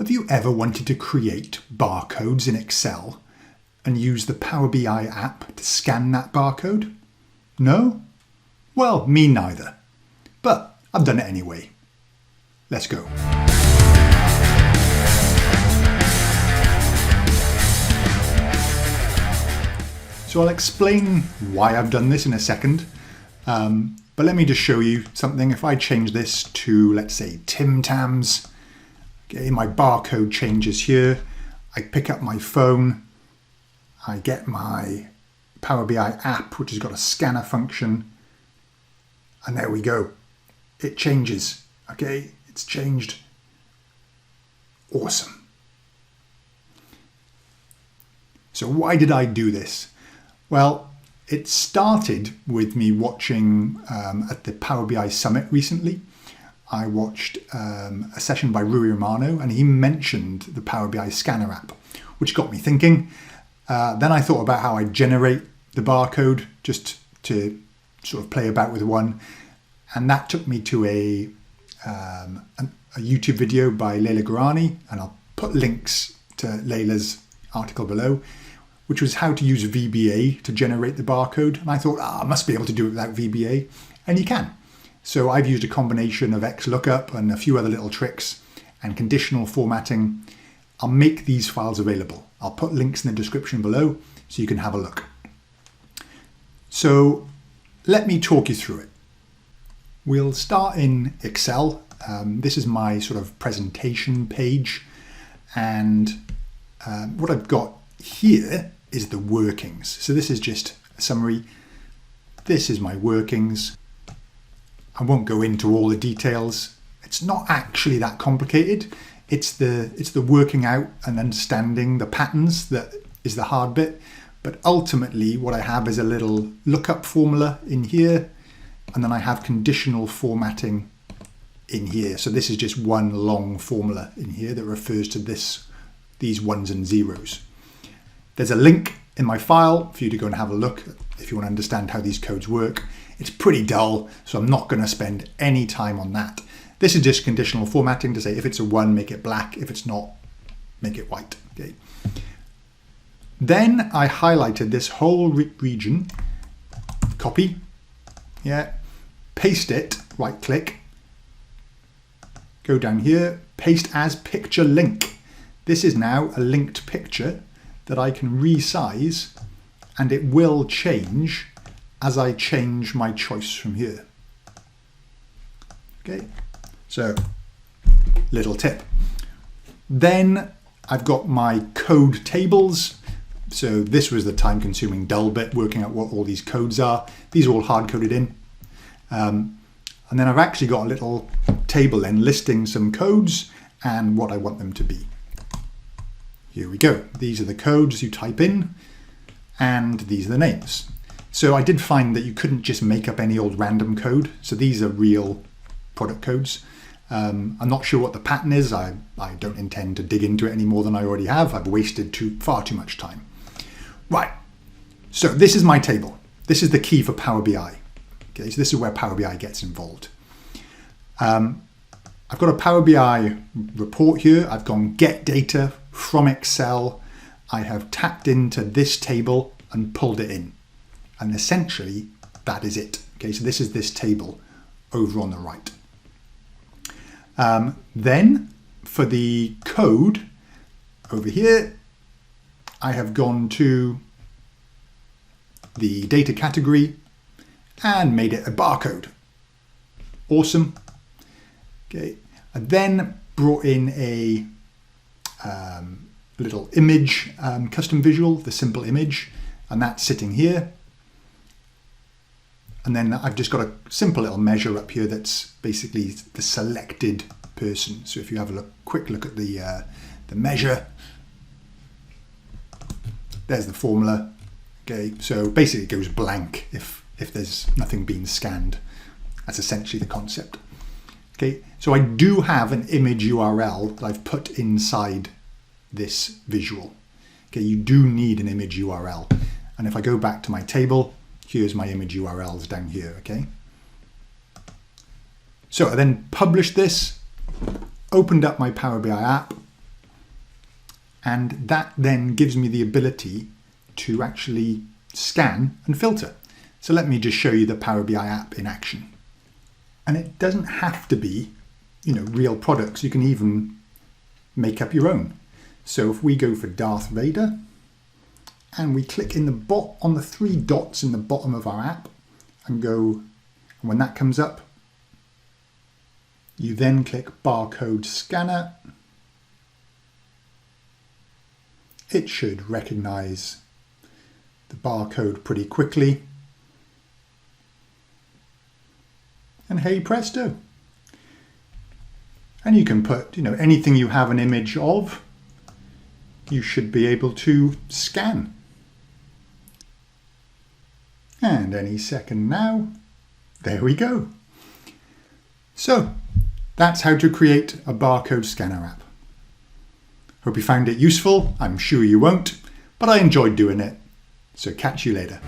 Have you ever wanted to create barcodes in Excel and use the Power BI app to scan that barcode? No? Well, me neither. But I've done it anyway. Let's go. So I'll explain why I've done this in a second. But let me just show you something. If I change this to, let's say, Tim Tams, okay, my barcode changes here. I pick up my phone. I get my Power BI app, which has got a scanner function. And there we go. It changes. Okay, it's changed. Awesome. So why did I do this? Well, it started with me watching at the Power BI Summit recently. I watched a session by Rui Romano, and he mentioned the Power BI Scanner app, which got me thinking. Then I thought about how I generate the barcode just to sort of play about with one. And that took me to a YouTube video by Leila Gharani, and I'll put links to Leila's article below, which was how to use VBA to generate the barcode. And I thought, I must be able to do it without VBA. And you can. So I've used a combination of XLOOKUP and a few other little tricks and conditional formatting. I'll make these files available. I'll put links in the description below so you can have a look. So let me talk you through it. We'll start in Excel. This is my sort of presentation page. And what I've got here is the workings. So this is just a summary. This is my workings. I won't go into all the details. It's not actually that complicated. It's the working out and understanding the patterns that is the hard bit. But ultimately what I have is a little lookup formula in here, and then I have conditional formatting in here. So this is just one long formula in here that refers to these ones and zeros. There's a link in my file for you to go and have a look if you want to understand how these codes work. It's pretty dull, so I'm not going to spend any time on that. This is just conditional formatting to say if it's a 1, make it black. If it's not, make it white. Okay. Then I highlighted this whole region, copy, paste it, right click, go down here, paste as picture link. This is now a linked picture that I can resize, and it will change as I change my choice from here. Okay, so little tip. Then I've got my code tables. So this was the time-consuming dull bit, working out what all these codes are. These are all hard-coded in. And then I've actually got a little table then listing some codes and what I want them to be. Here we go. These are the codes you type in, and these are the names. So I did find that you couldn't just make up any old random code. So these are real product codes. I'm not sure what the pattern is. I don't intend to dig into it any more than I already have. I've wasted far too much time. Right. So this is my table. This is the key for Power BI. Okay, so this is where Power BI gets involved. I've got a Power BI report here. I've gone get data from Excel. I have tapped into this table and pulled it in. And essentially, that is it. Okay, so this is this table over on the right. Then for the code over here, I have gone to the data category and made it a barcode. Awesome. Okay, I then brought in a little image custom visual, the simple image, and that's sitting here. And then I've just got a simple little measure up here that's basically the selected person. So if you have a quick look at the measure, there's the formula. Okay, so basically it goes blank if there's nothing being scanned. That's essentially the concept. Okay, so I do have an image URL that I've put inside this visual. Okay, you do need an image URL. And if I go back to my table, here's my image URLs down here, okay? So I then published this, opened up my Power BI app, And that then gives me the ability to actually scan and filter. So let me just show you the Power BI app in action. And it doesn't have to be, real products. You can even make up your own. So if we go for Darth Vader and we click on the 3 dots in the bottom of our app and go, and when that comes up, you then click Barcode Scanner. It should recognize the barcode pretty quickly. And hey presto. And you can put, anything you have an image of, you should be able to scan. And any second now, there we go. So that's how to create a barcode scanner app. Hope you found it useful. I'm sure you won't, but I enjoyed doing it. So catch you later.